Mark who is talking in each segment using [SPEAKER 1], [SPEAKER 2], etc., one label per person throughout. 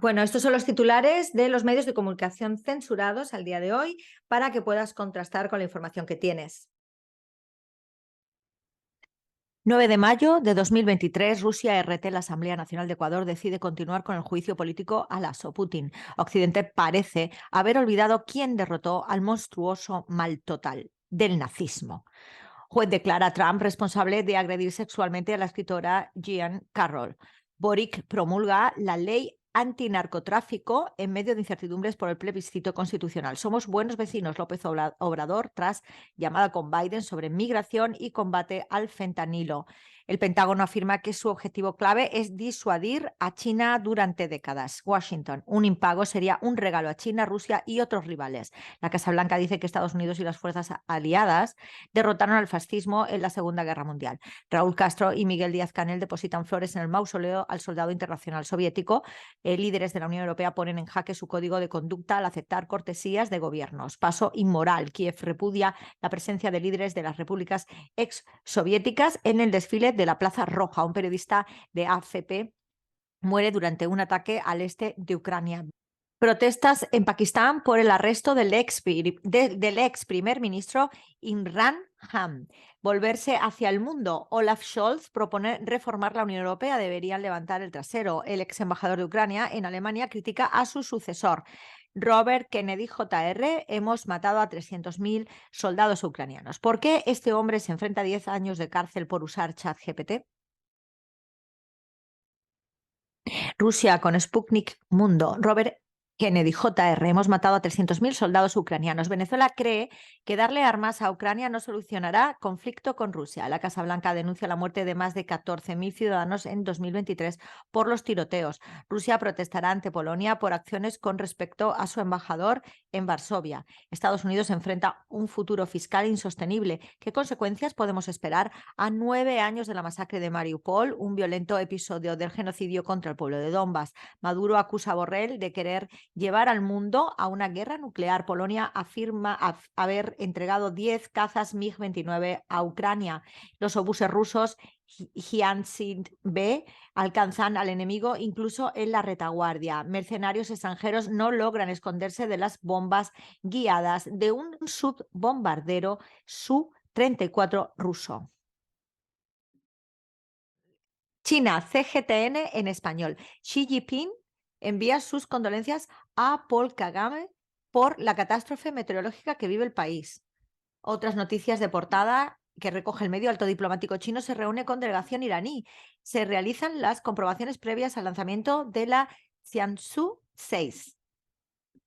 [SPEAKER 1] Bueno, estos son los titulares de los medios de comunicación censurados al día de hoy para que puedas contrastar con la información que tienes. 9 de mayo de 2023, Rusia RT, la Asamblea Nacional de Ecuador, decide continuar con el juicio político a Lasso Putin. Occidente parece haber olvidado quién derrotó al monstruoso mal total del nazismo. Juez declara a Trump responsable de agredir sexualmente a la escritora Jean Carroll. Boric promulga la ley antinarcotráfico en medio de incertidumbres por el plebiscito constitucional. Somos buenos vecinos, López Obrador, tras llamada con Biden sobre migración y combate al fentanilo. El Pentágono afirma que su objetivo clave es disuadir a China durante décadas. Washington, un impago sería un regalo a China, Rusia y otros rivales. La Casa Blanca dice que Estados Unidos y las fuerzas aliadas derrotaron al fascismo en la Segunda Guerra Mundial. Raúl Castro y Miguel Díaz-Canel depositan flores en el mausoleo al soldado internacional soviético. Líderes de la Unión Europea ponen en jaque su código de conducta al aceptar cortesías de gobiernos. Paso inmoral. Kiev repudia la presencia de líderes de las repúblicas exsoviéticas en el desfile de la Plaza Roja. Un periodista de AFP muere durante un ataque al este de Ucrania. Protestas en Pakistán por el arresto del ex primer ministro Imran Khan. Volverse hacia el mundo. Olaf Scholz propone reformar la Unión Europea. Deberían levantar el trasero. El ex embajador de Ucrania en Alemania critica a su sucesor. Robert Kennedy Jr. Hemos matado a 300.000 soldados ucranianos. ¿Por qué este hombre se enfrenta a 10 años de cárcel por usar ChatGPT? Rusia con Sputnik Mundo. Robert Kennedy Jr. Hemos matado a 300.000 soldados ucranianos. Venezuela cree que darle armas a Ucrania no solucionará conflicto con Rusia. La Casa Blanca denuncia la muerte de más de 14.000 ciudadanos en 2023 por los tiroteos. Rusia protestará ante Polonia por acciones con respecto a su embajador en Varsovia. Estados Unidos enfrenta un futuro fiscal insostenible. ¿Qué consecuencias podemos esperar a 9 años de la masacre de Mariupol, un violento episodio del genocidio contra el pueblo de Donbass? Maduro acusa a Borrell de querer llevar al mundo a una guerra nuclear. Polonia afirma haber entregado 10 cazas MiG-29 a Ucrania. Los obuses rusos Hyacinth B alcanzan al enemigo incluso en la retaguardia. Mercenarios extranjeros no logran esconderse de las bombas guiadas de un subbombardero Su-34 ruso. China, CGTN en español. Xi Jinping envía sus condolencias a Paul Kagame por la catástrofe meteorológica que vive el país. Otras noticias de portada que recoge el medio. Alto diplomático chino se reúne con delegación iraní. Se realizan las comprobaciones previas al lanzamiento de la Jiangsu 6.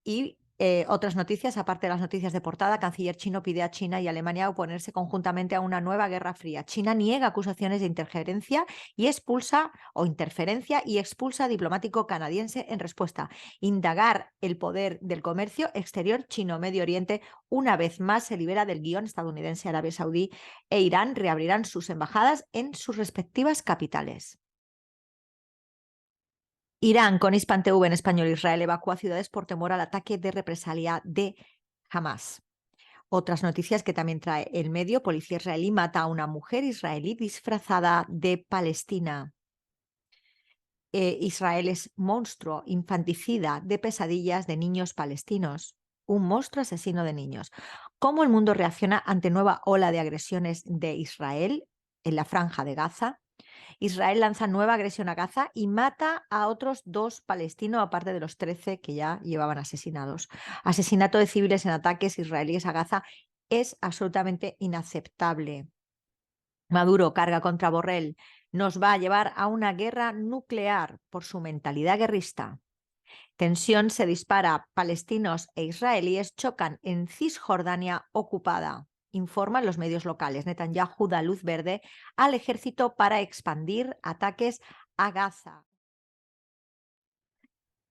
[SPEAKER 1] Y otras noticias, aparte de las noticias de portada, canciller chino pide a China y Alemania oponerse conjuntamente a una nueva guerra fría. China niega acusaciones de interferencia y expulsa a diplomático canadiense en respuesta. Indagar el poder del comercio exterior chino-Medio Oriente. Una vez más se libera del guión estadounidense. Arabia Saudí e Irán reabrirán sus embajadas en sus respectivas capitales. Irán, con Hispan TV en español. Israel evacúa ciudades por temor al ataque de represalia de Hamas. Otras noticias que también trae el medio. Policía israelí mata a una mujer israelí disfrazada de Palestina. Israel es monstruo, infanticida de pesadillas de niños palestinos. Un monstruo asesino de niños. ¿Cómo el mundo reacciona ante nueva ola de agresiones de Israel en la franja de Gaza? Israel lanza nueva agresión a Gaza y mata a otros 2 palestinos, aparte de los 13 que ya llevaban asesinados. Asesinato de civiles en ataques israelíes a Gaza es absolutamente inaceptable. Maduro carga contra Borrell. Nos va a llevar a una guerra nuclear por su mentalidad guerrista. Tensión se dispara. Palestinos e israelíes chocan en Cisjordania ocupada. Informan los medios locales. Netanyahu da luz verde al ejército para expandir ataques a Gaza.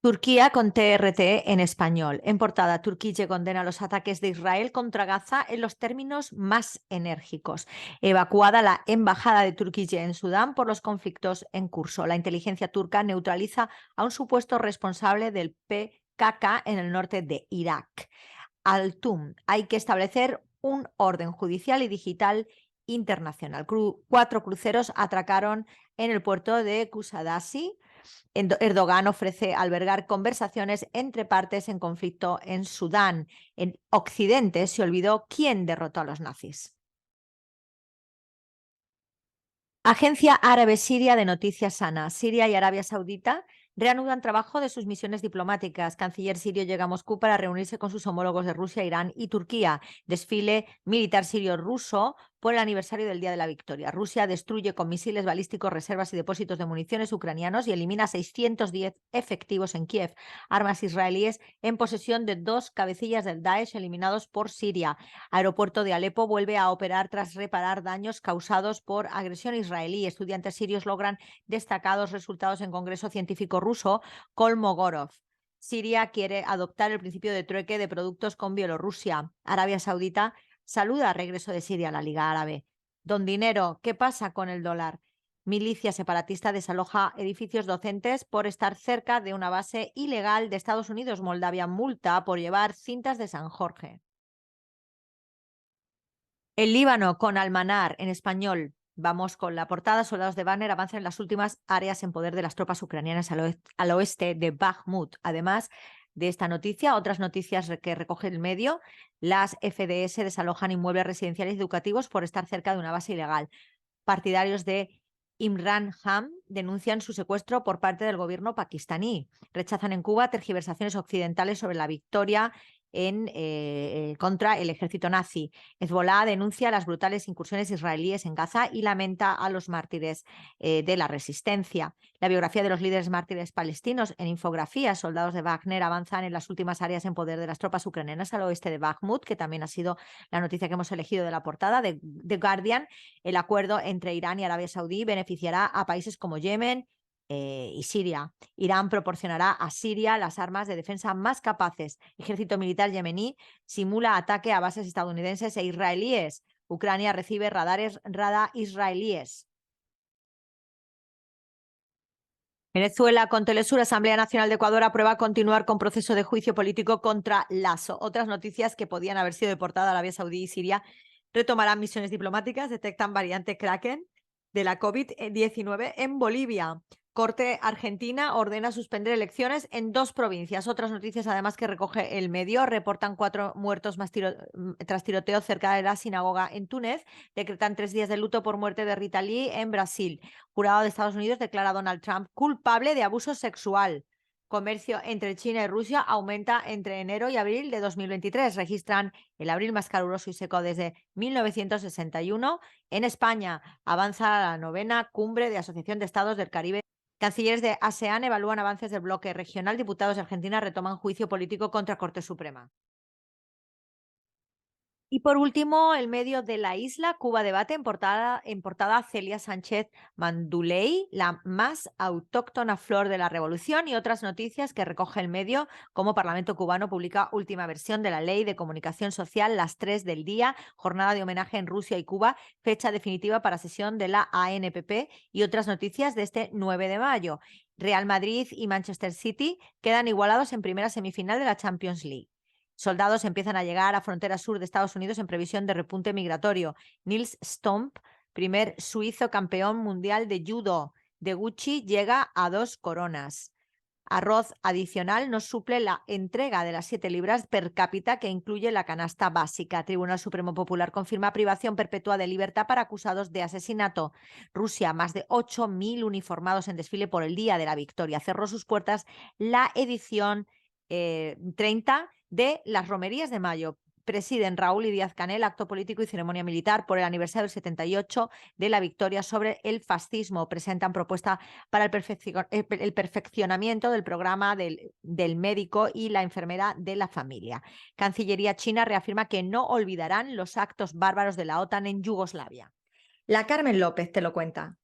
[SPEAKER 1] Turquía con TRT en español. En portada, Turquía condena los ataques de Israel contra Gaza en los términos más enérgicos. Evacuada la embajada de Turquía en Sudán por los conflictos en curso. La inteligencia turca neutraliza a un supuesto responsable del PKK en el norte de Irak. Altum, hay que establecer un orden judicial y digital internacional. 4 cruceros atracaron en el puerto de Kusadasi Erdogan ofrece albergar conversaciones entre partes en conflicto en Sudán. En Occidente se olvidó quién derrotó a los nazis. Agencia Árabe Siria de Noticias Sana. Siria y Arabia Saudita reanudan trabajo de sus misiones diplomáticas. Canciller sirio llega a Moscú para reunirse con sus homólogos de Rusia, Irán y Turquía. Desfile militar sirio-ruso por el aniversario del Día de la Victoria. Rusia destruye con misiles balísticos reservas y depósitos de municiones ucranianos y elimina 610 efectivos en Kiev. Armas israelíes en posesión de 2 cabecillas del Daesh eliminados por Siria. Aeropuerto de Alepo vuelve a operar tras reparar daños causados por agresión israelí. Estudiantes sirios logran destacados resultados en Congreso Científico ruso Kolmogorov. Siria quiere adoptar el principio de trueque de productos con Bielorrusia. Arabia Saudita saluda el regreso de Siria a la Liga Árabe. Don Dinero, ¿qué pasa con el dólar? Milicia separatista desaloja edificios docentes por estar cerca de una base ilegal de Estados Unidos. Moldavia multa por llevar cintas de San Jorge. El Líbano con Almanar en español. Vamos con la portada. Soldados de Wagner avanzan en las últimas áreas en poder de las tropas ucranianas al oeste de Bakhmut. Además de esta noticia, otras noticias que recoge el medio. Las FDS desalojan inmuebles residenciales y educativos por estar cerca de una base ilegal. Partidarios de Imran Khan denuncian su secuestro por parte del gobierno pakistaní. Rechazan en Cuba tergiversaciones occidentales sobre la victoria contra el ejército nazi. Hezbolá denuncia las brutales incursiones israelíes en Gaza y lamenta a los mártires de la resistencia. La biografía de los líderes mártires palestinos en infografía. Soldados de Wagner avanzan en las últimas áreas en poder de las tropas ucranianas al oeste de Bakhmut, que también ha sido la noticia que hemos elegido de la portada de The Guardian. El acuerdo entre Irán y Arabia Saudí beneficiará a países como Yemen y Siria. Irán proporcionará a Siria las armas de defensa más capaces. Ejército militar yemení simula ataque a bases estadounidenses e israelíes. Ucrania recibe radares radar israelíes. Venezuela, con Telesur, Asamblea Nacional de Ecuador aprueba continuar con proceso de juicio político contra Lasso. Otras noticias que podían haber sido de portada: Arabia Saudí y Siria retomarán misiones diplomáticas, detectan variante Kraken de la COVID-19 en Bolivia. Corte argentina ordena suspender elecciones en 2 provincias. Otras noticias, además, que recoge el medio, reportan 4 muertos más tras tiroteo cerca de la sinagoga en Túnez. Decretan 3 días de luto por muerte de Rita Lee en Brasil. Jurado de Estados Unidos declara a Donald Trump culpable de abuso sexual. Comercio entre China y Rusia aumenta entre enero y abril de 2023. Registran el abril más caluroso y seco desde 1961. En España avanza la 9ª cumbre de Asociación de Estados del Caribe. Cancilleres de ASEAN evalúan avances del bloque regional. Diputados de Argentina retoman juicio político contra Corte Suprema. Y por último, el medio de la isla, Cuba debate en portada Celia Sánchez Manduley, la más autóctona flor de la revolución, y otras noticias que recoge el medio, como Parlamento cubano publica última versión de la Ley de Comunicación Social, las 3 del día, jornada de homenaje en Rusia y Cuba, fecha definitiva para sesión de la ANPP, y otras noticias de este 9 de mayo. Real Madrid y Manchester City quedan igualados en primera semifinal de la Champions League. Soldados empiezan a llegar a frontera sur de Estados Unidos en previsión de repunte migratorio. Nils Stomp, primer suizo campeón mundial de judo de Gucci, llega a 2 coronas. Arroz adicional no suple la entrega de las 7 libras per cápita que incluye la canasta básica. Tribunal Supremo Popular confirma privación perpetua de libertad para acusados de asesinato. Rusia, más de 8.000 uniformados en desfile por el Día de la Victoria. Cerró sus puertas la edición 30 de las Romerías de Mayo. Presiden Raúl y Díaz-Canel acto político y ceremonia militar por el aniversario del 78 de la victoria sobre el fascismo. Presentan propuesta para el perfeccionamiento del programa del médico y la enfermera de la familia. Cancillería china reafirma que no olvidarán los actos bárbaros de la OTAN en Yugoslavia. La Carmen López te lo cuenta.